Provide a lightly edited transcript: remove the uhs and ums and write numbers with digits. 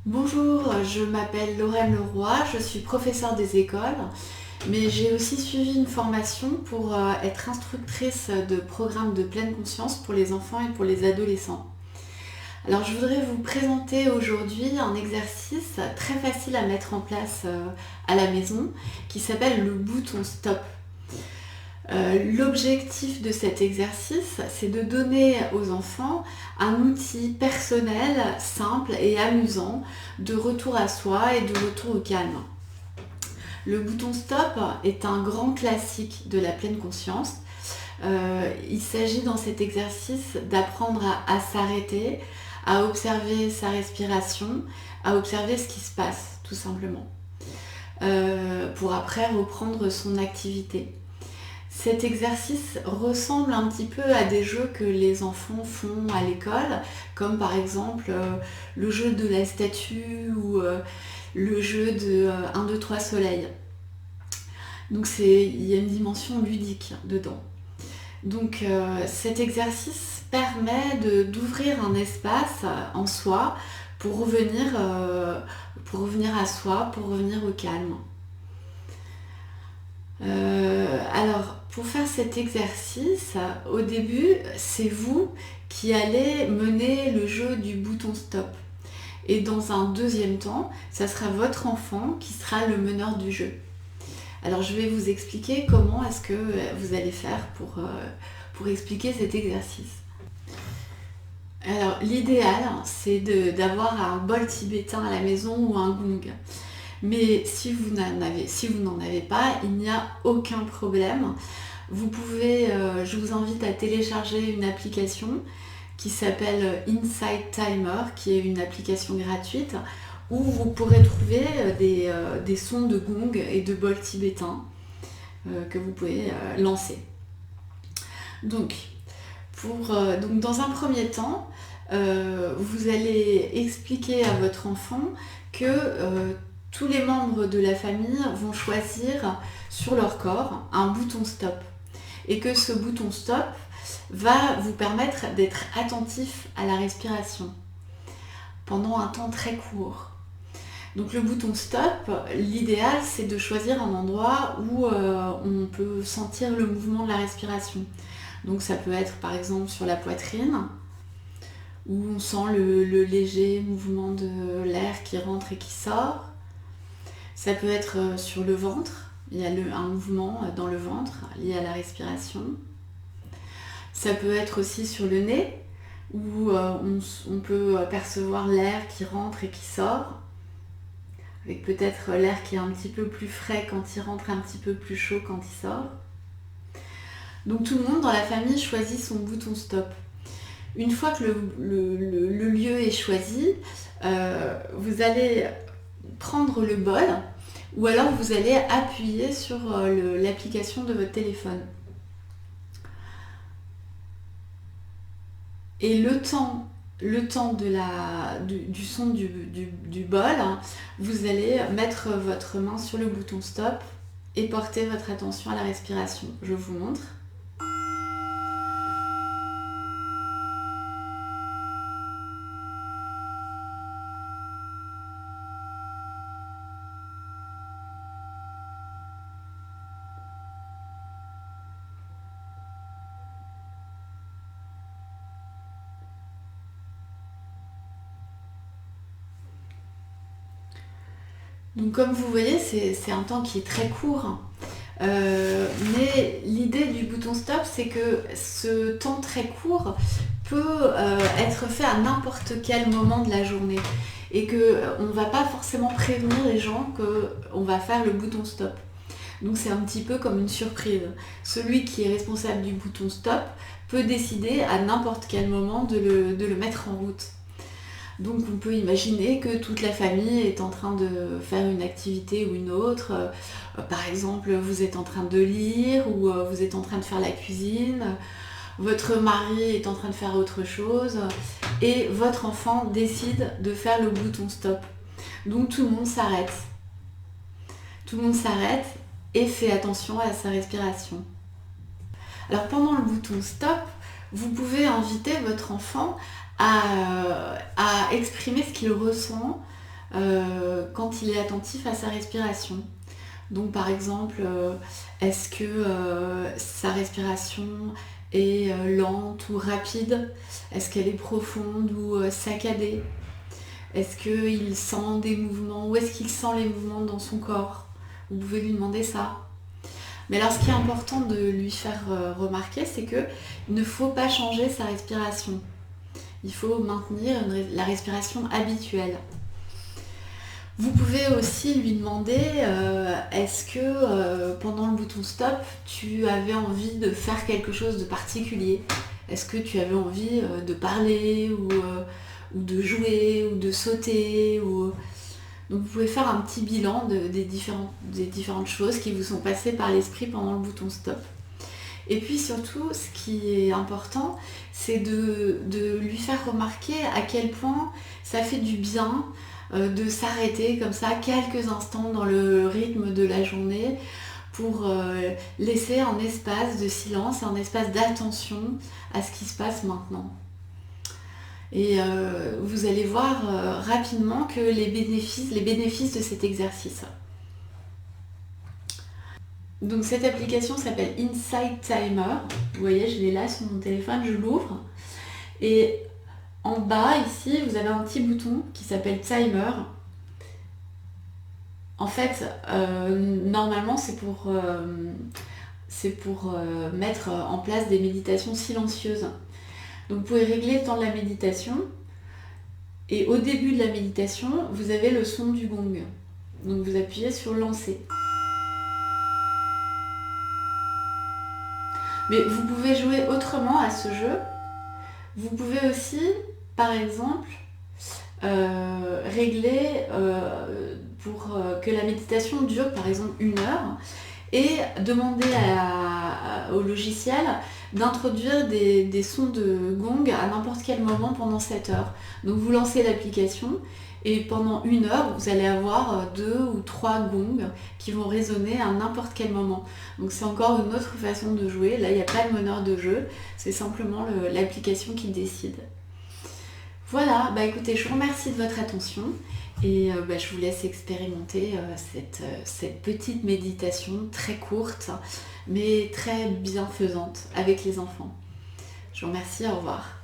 Bonjour, je m'appelle Lorraine Leroy, je suis professeure des écoles, mais j'ai aussi suivi une formation pour être instructrice de programmes de pleine conscience pour les enfants et pour les adolescents. Alors je voudrais vous présenter aujourd'hui un exercice très facile à mettre en place à la maison qui s'appelle le bouton stop. L'objectif de cet exercice, c'est de donner aux enfants un outil personnel, simple et amusant de retour à soi et de retour au calme. Le bouton stop est un grand classique de la pleine conscience. Il s'agit dans cet exercice d'apprendre à s'arrêter, à observer sa respiration, à observer ce qui se passe tout simplement, pour après reprendre son activité. Cet exercice ressemble un petit peu à des jeux que les enfants font à l'école, comme par exemple le jeu de la statue ou le jeu de 1, 2, 3 soleil. Donc il y a une dimension ludique dedans. Donc cet exercice permet d'ouvrir un espace en soi pour revenir à soi, pour revenir au calme. Alors, pour faire cet exercice, au début, c'est vous qui allez mener le jeu du bouton stop. Et dans un deuxième temps, ça sera votre enfant qui sera le meneur du jeu. Alors, je vais vous expliquer comment est-ce que vous allez faire pour expliquer cet exercice. Alors, l'idéal, c'est d'avoir un bol tibétain à la maison ou un gong. Mais si vous n'en avez pas, il n'y a aucun problème. Vous pouvez, je vous invite à télécharger une application qui s'appelle Insight Timer, qui est une application gratuite où vous pourrez trouver des sons de gong et de bol tibétain que vous pouvez lancer. Donc dans un premier temps, vous allez expliquer à votre enfant que tous les membres de la famille vont choisir sur leur corps un bouton stop et que ce bouton stop va vous permettre d'être attentif à la respiration pendant un temps très court. Donc le bouton stop, l'idéal c'est de choisir un endroit où on peut sentir le mouvement de la respiration. Donc ça peut être par exemple sur la poitrine, où on sent le léger mouvement de l'air qui rentre et qui sort. Ça peut être sur le ventre, il y a un mouvement dans le ventre lié à la respiration. Ça peut être aussi sur le nez, où on peut percevoir l'air qui rentre et qui sort, avec peut-être l'air qui est un petit peu plus frais quand il rentre, un petit peu plus chaud quand il sort. Donc tout le monde dans la famille choisit son bouton stop. Une fois que le lieu est choisi, vous allez prendre le bol ou alors vous allez appuyer sur l'application de votre téléphone. Et le temps du son du bol, vous allez mettre votre main sur le bouton stop et porter votre attention à la respiration. Je vous montre. Donc comme vous voyez, c'est un temps qui est très court. Mais l'idée du bouton stop, c'est que ce temps très court peut être fait à n'importe quel moment de la journée. Et qu'on ne va pas forcément prévenir les gens qu'on va faire le bouton stop. Donc c'est un petit peu comme une surprise. Celui qui est responsable du bouton stop peut décider à n'importe quel moment de le mettre en route. Donc on peut imaginer que toute la famille est en train de faire une activité ou une autre. Par exemple, vous êtes en train de lire ou vous êtes en train de faire la cuisine. Votre mari est en train de faire autre chose. Et votre enfant décide de faire le bouton stop. Donc tout le monde s'arrête. Tout le monde s'arrête et fait attention à sa respiration. Alors pendant le bouton stop, vous pouvez inviter votre enfant à exprimer ce qu'il ressent quand il est attentif à sa respiration. Donc par exemple, est-ce que sa respiration est lente ou rapide? Est-ce qu'elle est profonde ou saccadée? Est-ce qu'il sent des mouvements? Où est-ce qu'il sent les mouvements dans son corps? Vous pouvez lui demander ça. Mais alors ce qui est important de lui faire remarquer, c'est qu'il ne faut pas changer sa respiration. Il faut maintenir la respiration habituelle. Vous pouvez aussi lui demander est-ce que pendant le bouton stop, tu avais envie de faire quelque chose de particulier? Est-ce que tu avais envie de parler ou de jouer ou de sauter Donc vous pouvez faire un petit bilan des différentes choses qui vous sont passées par l'esprit pendant le bouton stop. Et puis surtout, ce qui est important, c'est de lui faire remarquer à quel point ça fait du bien de s'arrêter comme ça quelques instants dans le rythme de la journée pour laisser un espace de silence, un espace d'attention à ce qui se passe maintenant. Et vous allez voir rapidement que les bénéfices de cet exercice. Donc cette application s'appelle Insight Timer. Vous voyez, je l'ai là sur mon téléphone, je l'ouvre. Et en bas, ici, vous avez un petit bouton qui s'appelle Timer. En fait, normalement, c'est pour mettre en place des méditations silencieuses. Donc vous pouvez régler le temps de la méditation. Et au début de la méditation, vous avez le son du gong. Donc vous appuyez sur lancer. Mais vous pouvez jouer autrement à ce jeu. Vous pouvez aussi, par exemple, régler pour que la méditation dure par exemple 1 heure et demander au logiciel d'introduire des sons de gong à n'importe quel moment pendant cette heure. Donc vous lancez l'application et pendant 1 heure, vous allez avoir 2 ou 3 gongs qui vont résonner à n'importe quel moment. Donc c'est encore une autre façon de jouer. Là, il n'y a pas de meneur de jeu, c'est simplement l'application qui décide. Voilà, écoutez, je vous remercie de votre attention et je vous laisse expérimenter cette petite méditation très courte mais très bienfaisante avec les enfants. Je vous remercie, au revoir.